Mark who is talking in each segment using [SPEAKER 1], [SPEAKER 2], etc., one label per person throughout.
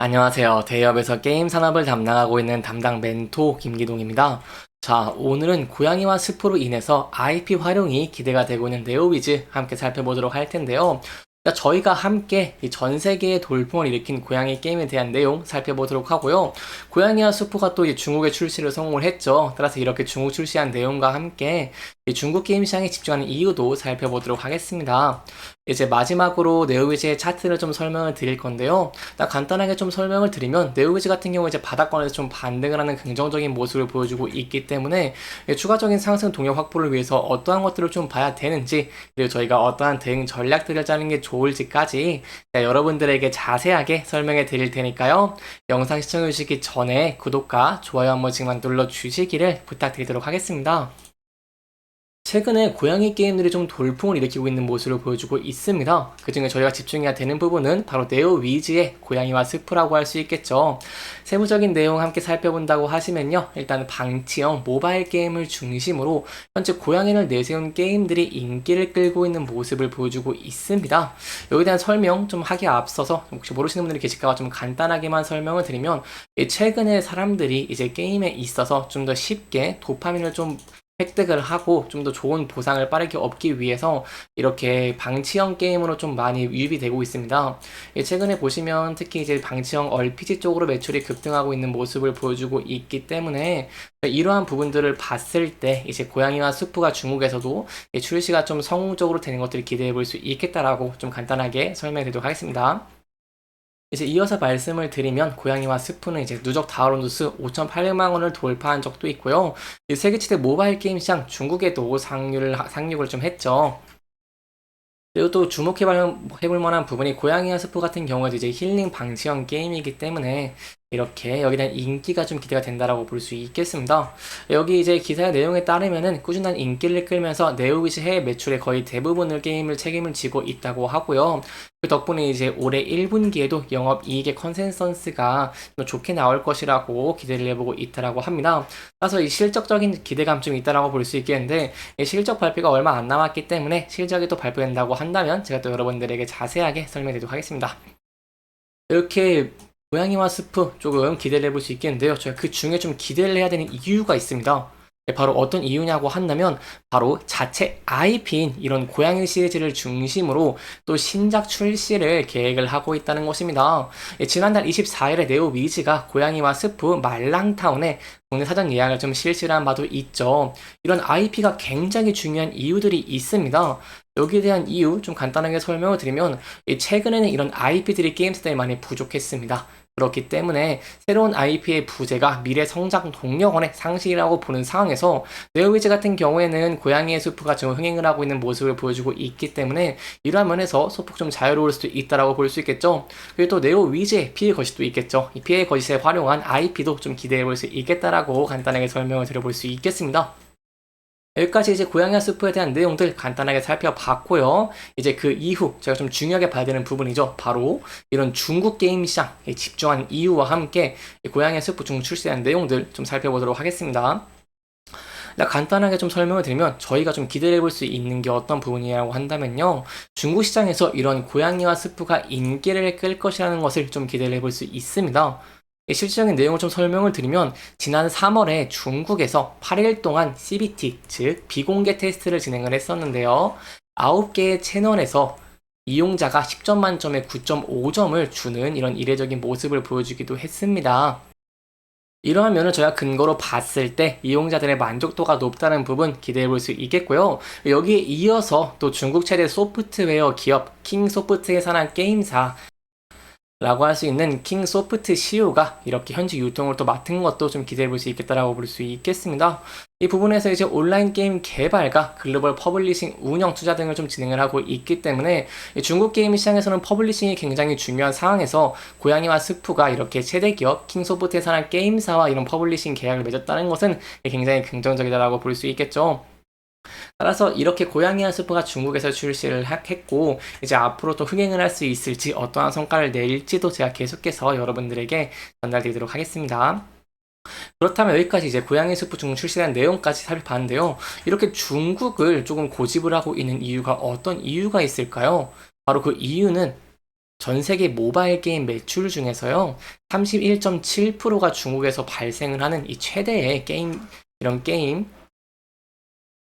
[SPEAKER 1] 안녕하세요. 대기업에서 게임 산업을 담당하고 있는 담당 멘토 김기동입니다. 자, 오늘은 고양이와 숲으로 인해서 IP 활용이 기대가 되고 있는 네오위즈 함께 살펴보도록 할 텐데요. 자, 저희가 함께 이 전 세계의 돌풍을 일으킨 고양이 게임에 대한 내용 살펴보도록 하고요. 고양이와 숲가 또 중국에 출시를 성공을 했죠. 따라서 이렇게 중국 출시한 내용과 함께 이 중국 게임 시장에 집중하는 이유도 살펴보도록 하겠습니다. 이제 마지막으로 네오위즈의 차트를 좀 설명을 드릴 건데요. 간단하게 좀 설명을 드리면 네오위즈 같은 경우 이제 바닥권에서 좀 반등을 하는 긍정적인 모습을 보여주고 있기 때문에 추가적인 상승 동력 확보를 위해서 어떠한 것들을 좀 봐야 되는지, 그리고 저희가 어떠한 대응 전략들을 짜는 게 좋을지까지 여러분들에게 자세하게 설명해 드릴 테니까요. 영상 시청해 주시기 전에 구독과 좋아요 한 번씩만 눌러 주시기를 부탁드리도록 하겠습니다. 최근에 고양이 게임들이 좀 돌풍을 일으키고 있는 모습을 보여주고 있습니다. 그 중에 저희가 집중해야 되는 부분은 바로 네오위즈의 고양이와 스프라고 할 수 있겠죠. 세부적인 내용 함께 살펴본다고 하시면요. 일단 방치형 모바일 게임을 중심으로 현재 고양이를 내세운 게임들이 인기를 끌고 있는 모습을 보여주고 있습니다. 여기에 대한 설명 좀 하기에 앞서서 혹시 모르시는 분들이 계실까봐 좀 간단하게만 설명을 드리면, 최근에 사람들이 이제 게임에 있어서 좀 더 쉽게 도파민을 좀 획득을 하고 좀 더 좋은 보상을 빠르게 얻기 위해서 이렇게 방치형 게임으로 좀 많이 유입이 되고 있습니다. 최근에 보시면 특히 이제 방치형 RPG 쪽으로 매출이 급등하고 있는 모습을 보여주고 있기 때문에 이러한 부분들을 봤을 때 이제 고양이와 수프가 중국에서도 출시가 좀 성공적으로 되는 것들을 기대해 볼 수 있겠다라고 좀 간단하게 설명해 드리도록 하겠습니다. 이제 이어서 말씀을 드리면 고양이와 스프는 이제 누적 다운로드 수 5,800만 원을 돌파한 적도 있고요. 이 세계 최대 모바일 게임 시장 중국에도 상륙을 좀 했죠. 그리고 또 주목해볼 만한 부분이 고양이와 스프 같은 경우에도 이제 힐링 방지형 게임이기 때문에 이렇게 여기에 대한 인기가 좀 기대가 된다라고 볼 수 있겠습니다. 여기 이제 기사의 내용에 따르면은 꾸준한 인기를 끌면서 네오위즈 해외 매출의 거의 대부분을 게임을 책임을 지고 있다고 하고요. 그 덕분에 이제 올해 1분기에도 영업이익의 컨센서스가 좀 좋게 나올 것이라고 기대를 해보고 있다라고 합니다. 따라서 이 실적적인 기대감 좀 있다라고 볼 수 있겠는데, 실적 발표가 얼마 안 남았기 때문에 실적이 또 발표된다고 한다면 제가 또 여러분들에게 자세하게 설명드리도록 하겠습니다. 이렇게 고양이와 스프 조금 기대를 해볼 수 있겠는데요. 제가 그 중에 좀 기대를 해야 되는 이유가 있습니다. 바로 어떤 이유냐고 한다면 바로 자체 IP인 이런 고양이 시리즈를 중심으로 또 신작 출시를 계획을 하고 있다는 것입니다. 지난달 24일에 네오위즈가 고양이와 스프 말랑타운에 국내 사전 예약을 좀 실시를 한 바도 있죠. 이런 IP가 굉장히 중요한 이유들이 있습니다. 여기에 대한 이유 좀 간단하게 설명을 드리면, 최근에는 이런 IP들이 게임스타에 많이 부족했습니다. 그렇기 때문에 새로운 IP의 부재가 미래 성장 동력원의 상실이라고 보는 상황에서 네오위즈 같은 경우에는 고양이의 수프가 지금 흥행을 하고 있는 모습을 보여주고 있기 때문에 이러한 면에서 소폭 좀 자유로울 수도 있다라고 볼 수 있겠죠. 그리고 또 네오위즈의 피해 거짓도 있겠죠. 이 피해 거짓에 활용한 IP도 좀 기대해 볼 수 있겠다라고 간단하게 설명을 드려볼 수 있겠습니다. 여기까지 이제 고양이와 스프에 대한 내용들 간단하게 살펴봤고요. 이제 그 이후 제가 좀 중요하게 봐야 되는 부분이죠. 바로 이런 중국 게임 시장에 집중한 이유와 함께 고양이와 스프 중국 출시한 내용들 좀 살펴보도록 하겠습니다. 간단하게 좀 설명을 드리면 저희가 좀 기대를 해볼 수 있는 게 어떤 부분이라고 한다면요. 중국 시장에서 이런 고양이와 스프가 인기를 끌 것이라는 것을 좀 기대를 해볼 수 있습니다. 실질적인 내용을 좀 설명을 드리면, 지난 3월에 중국에서 8일 동안 CBT, 즉 비공개 테스트를 진행을 했었는데요. 9개의 채널에서 이용자가 10점 만점에 9.5점을 주는 이런 이례적인 모습을 보여주기도 했습니다. 이러한 면을 저희가 근거로 봤을 때 이용자들의 만족도가 높다는 부분 기대해 볼 수 있겠고요. 여기에 이어서 또 중국 최대 소프트웨어 기업 킹소프트에 산한 게임사 라고 할 수 있는 킹소프트 CEO가 이렇게 현지 유통을 또 맡은 것도 좀 기대해 볼 수 있겠다라고 볼 수 있겠습니다. 이 부분에서 이제 온라인 게임 개발과 글로벌 퍼블리싱 운영 투자 등을 좀 진행을 하고 있기 때문에 중국 게임 시장에서는 퍼블리싱이 굉장히 중요한 상황에서 고양이와 스프가 이렇게 최대 기업 킹소프트에 산한 게임사와 이런 퍼블리싱 계약을 맺었다는 것은 굉장히 긍정적이다라고 볼 수 있겠죠. 따라서 이렇게 고양이와 스프가 중국에서 출시를 했고, 이제 앞으로 또 흥행을 할 수 있을지 어떠한 성과를 낼지도 제가 계속해서 여러분들에게 전달드리도록 하겠습니다. 그렇다면 여기까지 이제 고양이 스프 중국 출시한 내용까지 살펴봤는데요. 이렇게 중국을 조금 고집을 하고 있는 이유가 어떤 이유가 있을까요? 바로 그 이유는 전 세계 모바일 게임 매출 중에서요, 31.7%가 중국에서 발생을 하는 이 최대의 이런 게임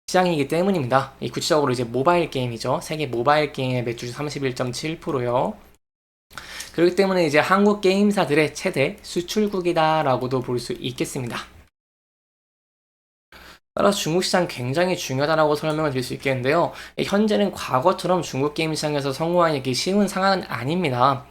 [SPEAKER 1] 시장이기 때문입니다. 이 구체적으로 이제 모바일 게임이죠. 세계 모바일 게임의 매출 31.7%요. 그렇기 때문에 이제 한국 게임사들의 최대 수출국이다라고도 볼 수 있겠습니다. 따라서 중국 시장 굉장히 중요하다고 설명을 드릴 수 있겠는데요. 현재는 과거처럼 중국 게임 시장에서 성공하기 쉬운 상황은 아닙니다.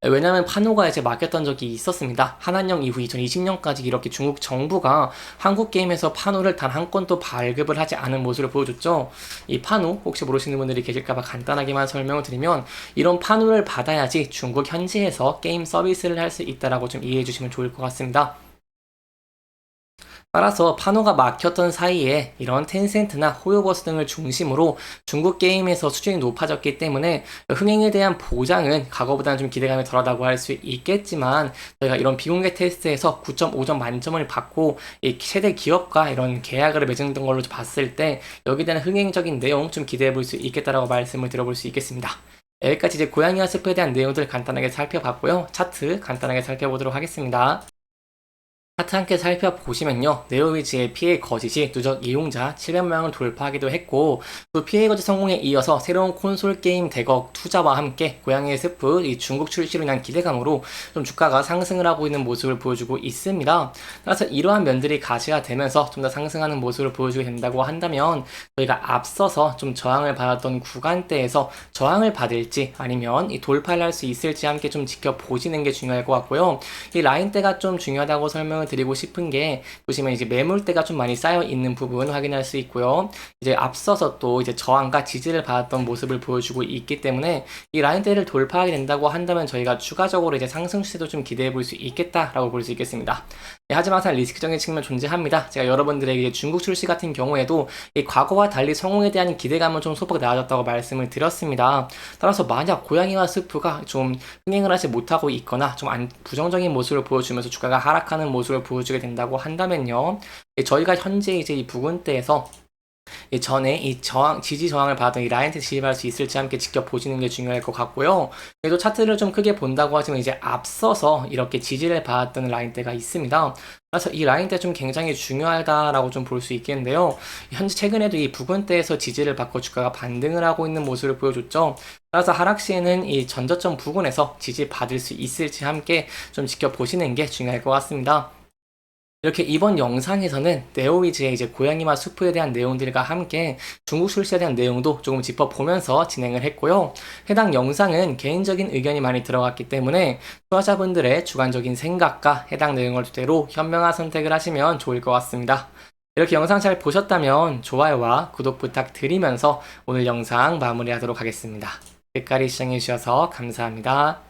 [SPEAKER 1] 왜냐하면 판호가 이제 막혔던 적이 있었습니다. 한한령 이후 2020년까지 이렇게 중국 정부가 한국 게임에서 판호를 단 한 건도 발급을 하지 않은 모습을 보여줬죠. 이 판호 혹시 모르시는 분들이 계실까봐 간단하게만 설명을 드리면, 이런 판호를 받아야지 중국 현지에서 게임 서비스를 할 수 있다라고 좀 이해해 주시면 좋을 것 같습니다. 따라서 판호가 막혔던 사이에 이런 텐센트나 호요버스 등을 중심으로 중국 게임에서 수준이 높아졌기 때문에 흥행에 대한 보장은 과거보다는 좀 기대감이 덜하다고 할 수 있겠지만, 저희가 이런 비공개 테스트에서 9.5점 만점을 받고 이 최대 기업과 이런 계약을 맺은 걸로 봤을 때 여기에 대한 흥행적인 내용 좀 기대해 볼 수 있겠다라고 말씀을 드려볼 수 있겠습니다. 여기까지 이제 고양이와 숲에 대한 내용들 간단하게 살펴봤고요. 차트 간단하게 살펴보도록 하겠습니다. 차트 함께 살펴보시면요, 네오위즈의 피해 거짓이 누적 이용자 700만을 돌파하기도 했고, 또 피해 거짓 성공에 이어서 새로운 콘솔 게임 대거 투자와 함께 고양이의 스프 이 중국 출시로 인한 기대감으로 좀 주가가 상승을 하고 있는 모습을 보여주고 있습니다. 따라서 이러한 면들이 가시가 되면서 좀 더 상승하는 모습을 보여주게 된다고 한다면, 저희가 앞서서 좀 저항을 받았던 구간대에서 저항을 받을지 아니면 이 돌파를 할 수 있을지 함께 좀 지켜보시는 게 중요할 것 같고요. 이 라인대가 좀 중요하다고 설명을 드리고 싶은 게, 보시면 이제 매물대가 좀 많이 쌓여 있는 부분 확인할 수 있고요. 이제 앞서서 또 이제 저항과 지지를 받았던 모습을 보여주고 있기 때문에 이 라인대를 돌파하게 된다고 한다면 저희가 추가적으로 이제 상승 추세도 좀 기대해 볼 수 있겠다라고 볼 수 있겠습니다. 네, 하지만 항상 리스크적인 측면 존재합니다. 제가 여러분들에게 중국 출시 같은 경우에도 이 과거와 달리 성공에 대한 기대감은 좀 소폭 나아졌다고 말씀을 드렸습니다. 따라서 만약 고양이와 스프가 좀 흥행을 하지 못하고 있거나 좀 부정적인 모습을 보여주면서 주가가 하락하는 모습을 보여주게 된다고 한다면요, 저희가 현재 이제 이 부근대에서 전에 이 지지 저항을 받았던 이 라인대 진입할 수 있을지 함께 지켜보시는 게 중요할 것 같고요. 그래도 차트를 좀 크게 본다고 하시면 이제 앞서서 이렇게 지지를 받았던 라인대가 있습니다. 그래서 이 라인대 좀 굉장히 중요하다라고 좀 볼 수 있겠는데요. 현재 최근에도 이 부근대에서 지지를 받고 주가가 반등을 하고 있는 모습을 보여줬죠. 따라서 하락 시에는 이 전저점 부근에서 지지 받을 수 있을지 함께 좀 지켜보시는 게 중요할 것 같습니다. 이렇게 이번 영상에서는 네오위즈의 이제 고양이와 수프에 대한 내용들과 함께 중국 출시에 대한 내용도 조금 짚어보면서 진행을 했고요. 해당 영상은 개인적인 의견이 많이 들어갔기 때문에 투자자분들의 주관적인 생각과 해당 내용을 토대로 현명한 선택을 하시면 좋을 것 같습니다. 이렇게 영상 잘 보셨다면 좋아요와 구독 부탁드리면서 오늘 영상 마무리하도록 하겠습니다. 끝까지 시청해주셔서 감사합니다.